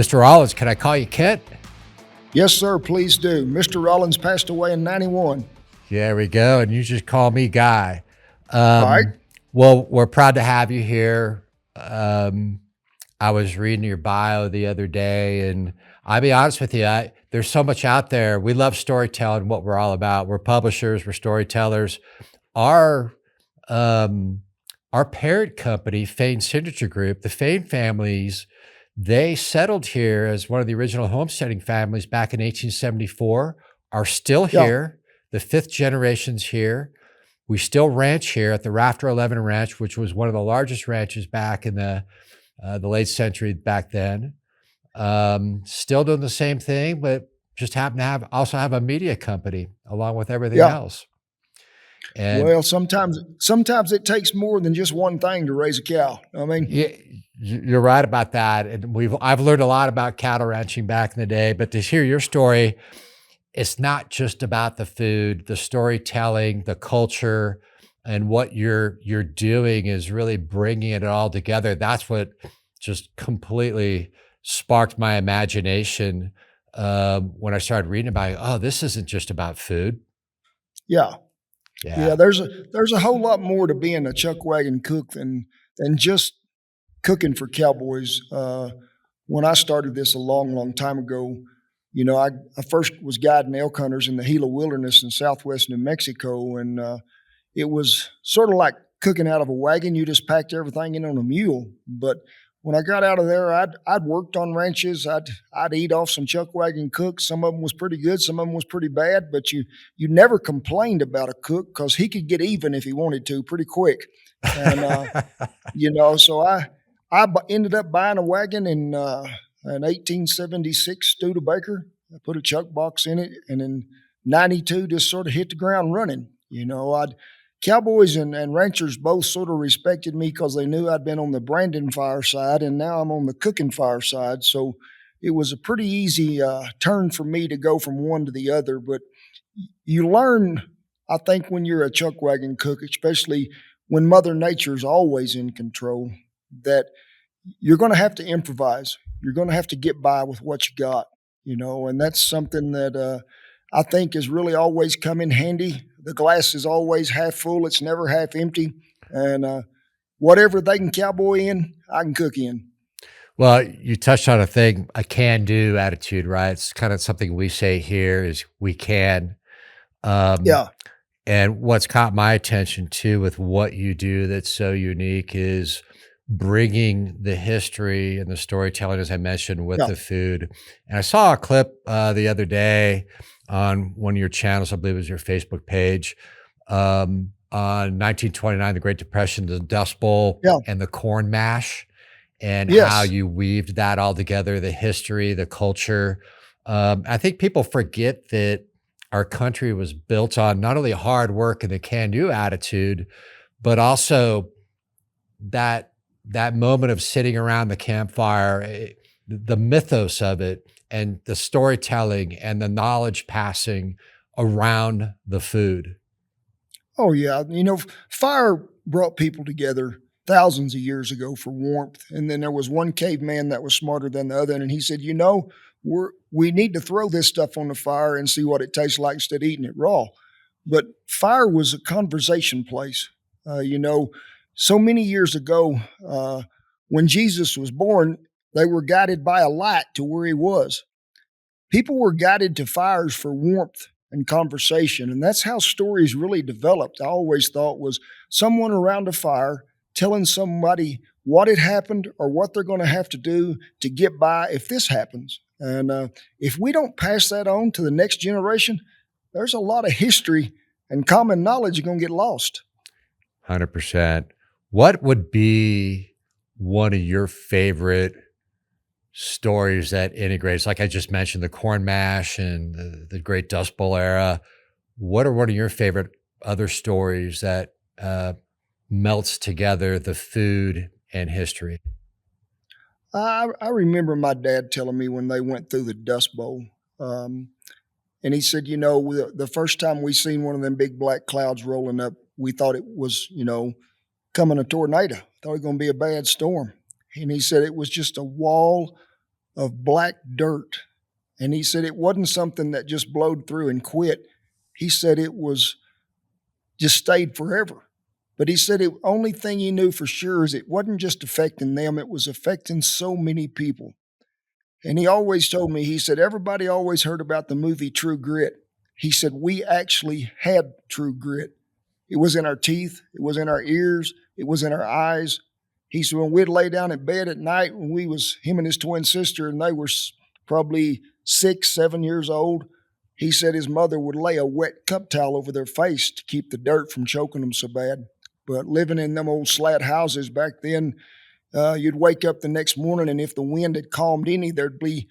Mr. Rollins, can I call you Kent? Yes, sir, please do. Mr. Rollins passed away in 91. There we go. And you just call me Guy. All right. Well, we're proud to have you here. I was reading your bio the other day, and I'll be honest with you, there's so much out there. We love storytelling, what we're all about. We're publishers, we're storytellers. Our parent company, Fain Signature Group, the Fain families, they settled here as one of the original homesteading families back in 1874, are still here. The fifth generation's here. We still ranch here at the Rafter 11 Ranch, which was one of the largest ranches back in the late century back then. Still doing the same thing, but just happen to also have a media company along with everything else. And well, sometimes it takes more than just one thing to raise a cow. I mean, yeah, you're right about that. And I've learned a lot about cattle ranching back in the day, but to hear your story, it's not just about the food, the storytelling, the culture, and what you're doing is really bringing it all together. That's what just completely sparked my imagination when I started reading about it. Oh, this isn't just about food. Yeah. There's a whole lot more to being a chuck wagon cook than just cooking for cowboys. When I started this a long time ago, I first was guiding elk hunters in the Gila Wilderness in southwest New Mexico, and it was sort of like cooking out of a wagon. You just packed everything in on a mule. But when I got out of there, I'd worked on ranches. I'd eat off some chuck wagon cooks. Some of them was pretty good, some of them was pretty bad. But you never complained about a cook because he could get even if he wanted to pretty quick. And so I ended up buying a wagon in an 1876 Studebaker. I put a chuck box in it, and in 92 just sort of hit the ground running. Cowboys and ranchers both sort of respected me because they knew I'd been on the branding fire side, and now I'm on the cooking fire side. So it was a pretty easy turn for me to go from one to the other. But you learn, I think, when you're a chuck wagon cook, especially when Mother Nature's always in control, that you're going to have to improvise. You're going to have to get by with what you got, and that's something that I think has really always come in handy. The glass is always half full. It's never half empty. And whatever they can cowboy in, I can cook in. Well, you touched on a can-do attitude, right? It's kind of something we say here is we can. And what's caught my attention too with what you do that's so unique is bringing the history and the storytelling, as I mentioned, with the food. And I saw a clip the other day on one of your channels, I believe it was your Facebook page, on 1929, the Great Depression, the Dust Bowl and the corn mash, and how you weaved that all together, the history, the culture. I think people forget that our country was built on not only hard work and the can-do attitude, but also that moment of sitting around the campfire, the mythos of it, and the storytelling and the knowledge passing around the food. Oh, yeah. Fire brought people together thousands of years ago for warmth. And then there was one caveman that was smarter than the other. And he said, we need to throw this stuff on the fire and see what it tastes like instead of eating it raw. But fire was a conversation place. So many years ago, when Jesus was born, they were guided by a light to where he was. People were guided to fires for warmth and conversation, and that's how stories really developed. I always thought was someone around a fire telling somebody what had happened or what they're going to have to do to get by if this happens. And if we don't pass that on to the next generation, there's a lot of history and common knowledge going to get lost. 100%. What would be one of your favorite stories that integrates, like I just mentioned, the corn mash and the Great Dust Bowl era? What are one of your favorite other stories that melts together the food and history? I remember my dad telling me when they went through the Dust Bowl, and he said, the first time we seen one of them big black clouds rolling up, we thought it was, coming a tornado. Thought it was going to be a bad storm. And he said it was just a wall of black dirt. And he said it wasn't something that just blowed through and quit. He said it was just stayed forever. But he said the only thing he knew for sure is it wasn't just affecting them, it was affecting so many people. And he always told me, he said, everybody always heard about the movie True Grit. He said, we actually had true grit. It was in our teeth, it was in our ears, it was in our eyes. He said, when we'd lay down in bed at night, when we was him and his twin sister, and they were probably 6, 7 years old, he said his mother would lay a wet cup towel over their face to keep the dirt from choking them so bad. But living in them old slat houses back then, you'd wake up the next morning, and if the wind had calmed any, there'd be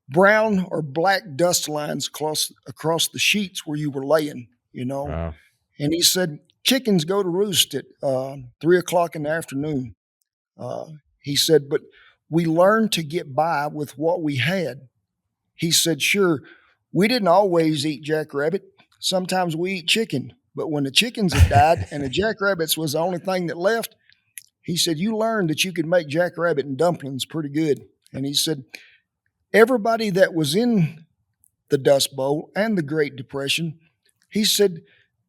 brown or black dust lines across the sheets where you were laying, you know. Wow. And he said, chickens go to roost at 3 o'clock in the afternoon. He said, but we learned to get by with what we had. He said, sure, we didn't always eat jackrabbit. Sometimes we eat chicken. But when the chickens had died and the jackrabbits was the only thing that left, he said, you learned that you could make jackrabbit and dumplings pretty good. And he said, everybody that was in the Dust Bowl and the Great Depression, he said,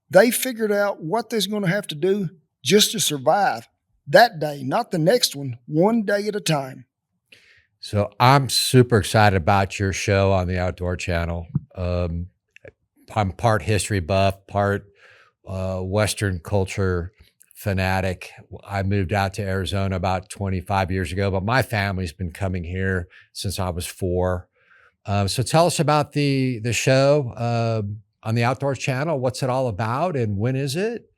they figured out what they're going to have to do just to survive that day, not the next one day at a time. So I'm super excited about your show on the Outdoor Channel. I'm part history buff, part Western culture fanatic. I moved out to Arizona about 25 years ago, but my family's been coming here since I was 4. So tell us about the show on the Outdoor Channel. What's it all about, and when is it?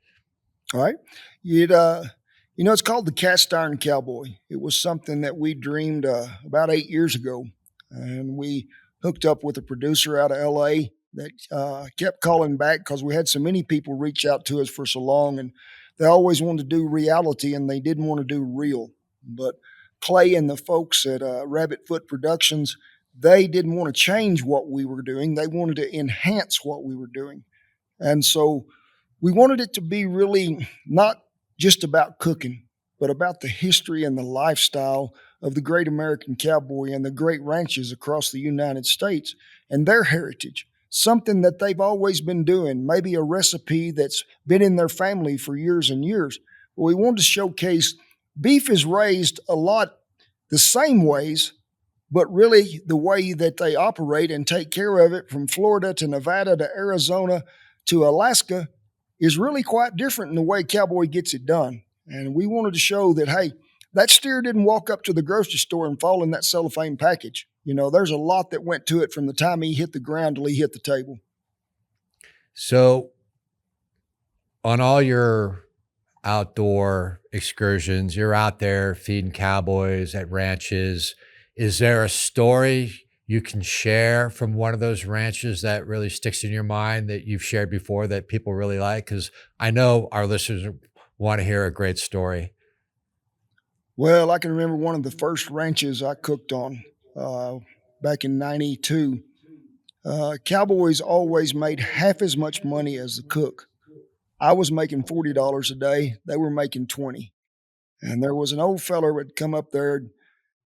All right. It's called the Cast Iron Cowboy. It was something that we dreamed about 8 years ago, and we hooked up with a producer out of L.A. that kept calling back because we had so many people reach out to us for so long, and they always wanted to do reality, and they didn't want to do real. But Clay and the folks at Rabbit Foot Productions, they didn't want to change what we were doing. They wanted to enhance what we were doing. And so we wanted it to be really not just about cooking, but about the history and the lifestyle of the great American cowboy and the great ranches across the United States and their heritage, something that they've always been doing, maybe a recipe that's been in their family for years and years. But we wanted to showcase beef is raised a lot the same ways, but really the way that they operate and take care of it from Florida to Nevada to Arizona to Alaska is really quite different in the way Cowboy gets it done. And we wanted to show that, hey, that steer didn't walk up to the grocery store and fall in that cellophane package. There's a lot that went to it from the time he hit the ground till he hit the table. So on all your outdoor excursions, you're out there feeding cowboys at ranches. Is there a story you can share from one of those ranches that really sticks in your mind that you've shared before that people really like? Because I know our listeners want to hear a great story. Well, I can remember one of the first ranches I cooked on back in 92. Cowboys always made half as much money as the cook. I was making $40 a day. They were making 20. And there was an old feller that would come up there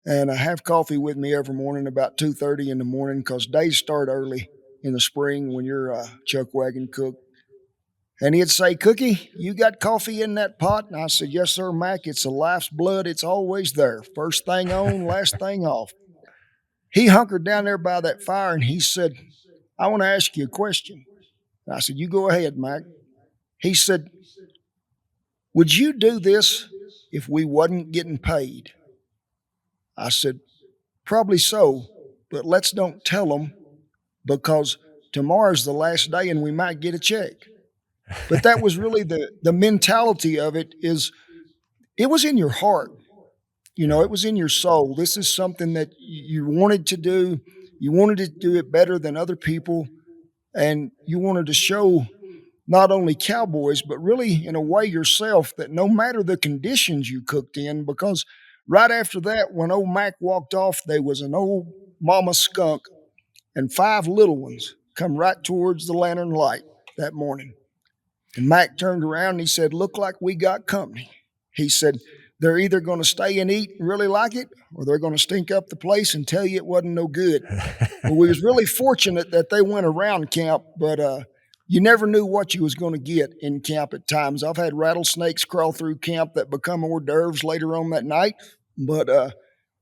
and have coffee with me every morning about 2:30 in the morning because days start early in the spring when you're a chuck wagon cook. And he'd say, Cookie, you got coffee in that pot? And I said, yes, sir, Mac. It's a life's blood. It's always there. First thing on, last thing off. He hunkered down there by that fire and he said, I want to ask you a question. And I said, you go ahead, Mac. He said, would you do this if we wasn't getting paid? I said, probably so, but let's don't tell them because tomorrow's the last day and we might get a check. But that was really the mentality of it is it was in your heart. It was in your soul. This is something that you wanted to do. You wanted to do it better than other people. And you wanted to show not only cowboys, but really in a way yourself that no matter the conditions you cooked in, because right after that, when old Mac walked off, there was an old mama skunk and 5 little ones come right towards the lantern light that morning. And Mac turned around and he said, look like we got company. He said, they're either going to stay and eat and really like it, or they're going to stink up the place and tell you it wasn't no good. Well, we was really fortunate that they went around camp, but you never knew what you was going to get in camp at times. I've had rattlesnakes crawl through camp that become hors d'oeuvres later on that night, but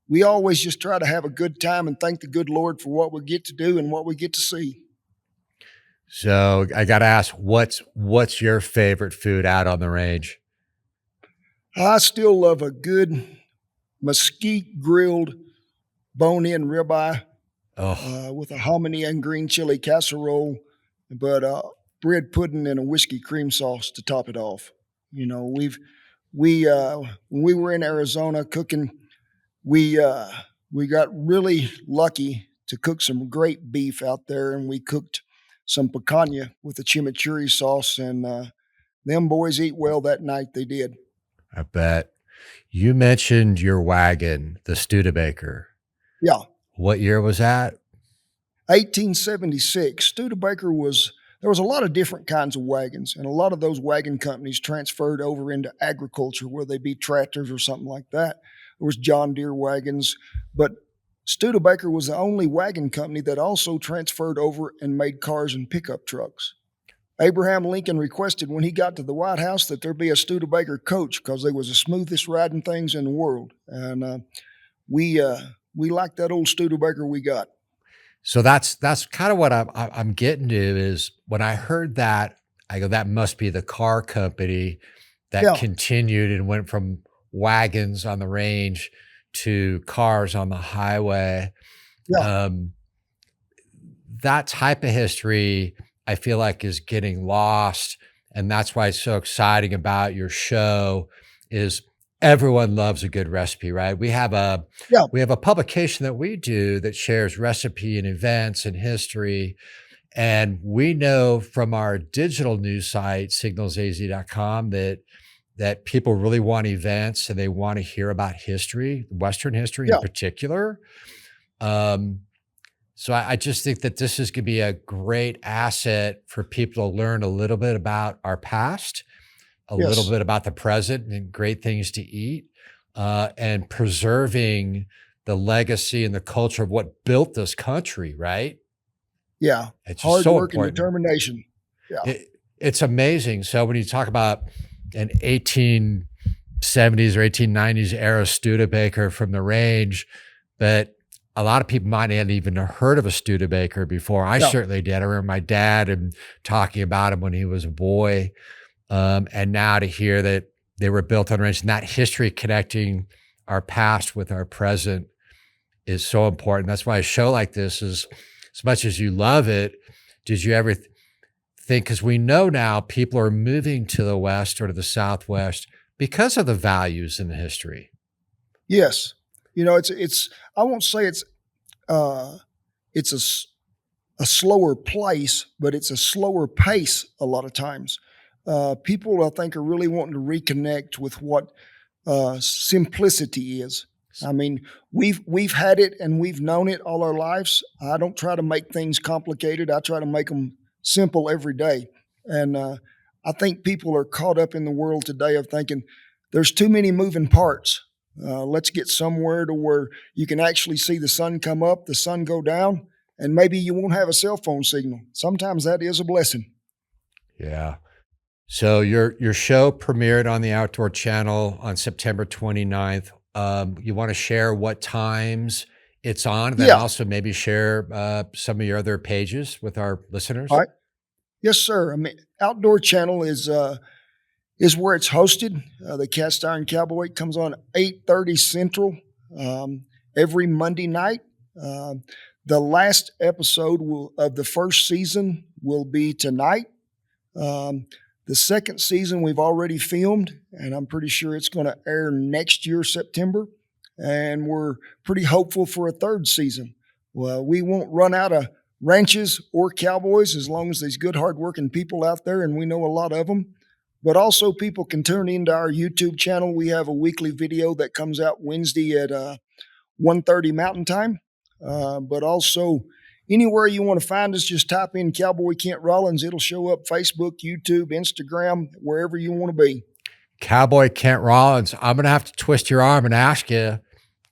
we always just try to have a good time and thank the good Lord for what we get to do and what we get to see. So I got to ask, what's your favorite food out on the range? I still love a good mesquite grilled bone-in ribeye with a hominy and green chili casserole, but bread pudding and a whiskey cream sauce to top it off. You know, when we were in Arizona cooking, we got really lucky to cook some great beef out there, and we cooked some picanha with a chimichurri sauce, and them boys eat well that night. They did. I bet. You mentioned your wagon, the Studebaker. Yeah. What year was that? 1876. Studebaker there was a lot of different kinds of wagons, and a lot of those wagon companies transferred over into agriculture, whether they be tractors or something like that. There was John Deere wagons, but Studebaker was the only wagon company that also transferred over and made cars and pickup trucks. Abraham Lincoln requested when he got to the White House that there be a Studebaker coach because they was the smoothest riding things in the world. And we liked that old Studebaker we got. So that's kind of what I'm getting to is when I heard that, I go, that must be the car company that continued and went from wagons on the range to cars on the highway. Yeah. That type of history, I feel like, is getting lost. And that's why it's so exciting about your show is everyone loves a good recipe, right? We have a publication that we do that shares recipe and events and history. And we know from our digital news site, signalsaz.com, that people really want events and they want to hear about history, Western history in particular. So I just think that this is going to be a great asset for people to learn a little bit about our past, a little bit about the present and great things to eat, and preserving the legacy and the culture of what built this country, right? Yeah. It's hard so work important. And determination. Yeah. It's amazing. So when you talk about an 1870s or 1890s era Studebaker from the range, but a lot of people might not even have heard of a Studebaker before. I certainly did. I remember my dad and talking about him when he was a boy. And now to hear that they were built on range and that history connecting our past with our present is so important. That's why a show like this is, as much as you love it, did you ever think, because we know now people are moving to the West or to the Southwest because of the values in the history? Yes. You know, I won't say it's a slower place, but it's a slower pace a lot of times. People, I think, are really wanting to reconnect with what simplicity is. I mean, we've had it and we've known it all our lives. I don't try to make things complicated. I try to make them simple every day. And I think people are caught up in the world today of thinking there's too many moving parts. Let's get somewhere to where you can actually see the sun come up, the sun go down, and maybe you won't have a cell phone signal. Sometimes that is a blessing. Yeah. So your show premiered on the Outdoor Channel on September 29th. You want to share what times it's on, and then also maybe share some of your other pages with our listeners? All right. Yes, sir. I mean, Outdoor Channel is where it's hosted. The Cast Iron Cowboy comes on 8:30 Central every Monday night. The last episode of the first season will be tonight. The second season we've already filmed, and I'm pretty sure it's going to air next year, September. And we're pretty hopeful for a third season. Well, we won't run out of ranches or cowboys as long as there's good, hardworking people out there, and we know a lot of them. But also people can turn into our YouTube channel. We have a weekly video that comes out Wednesday at 1:30 Mountain Time. But also anywhere you want to find us, just type in Cowboy Kent Rollins. It'll show up Facebook, YouTube, Instagram, wherever you want to be. Cowboy Kent Rollins, I'm going to have to twist your arm and ask you,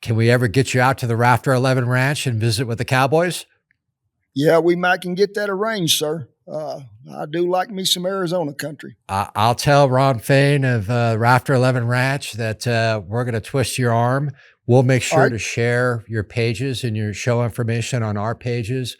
can we ever get you out to the Rafter 11 Ranch and visit with the Cowboys? Yeah, we might can get that arranged, sir. I do like me some Arizona country. I'll tell Ron Fain of Rafter 11 Ranch that we're going to twist your arm. We'll make sure to share your pages and your show information on our pages.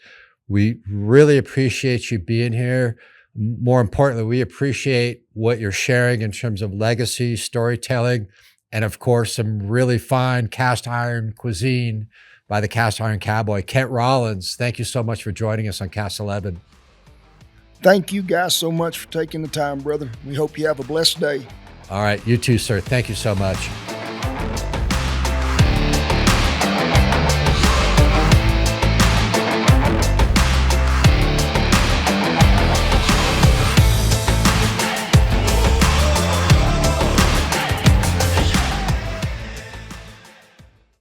We really appreciate you being here. More importantly, we appreciate what you're sharing in terms of legacy, storytelling, and of course, some really fine cast iron cuisine by the Cast Iron Cowboy. Kent Rollins, thank you so much for joining us on Cast 11. Thank you guys so much for taking the time, brother. We hope you have a blessed day. All right, you too, sir. Thank you so much.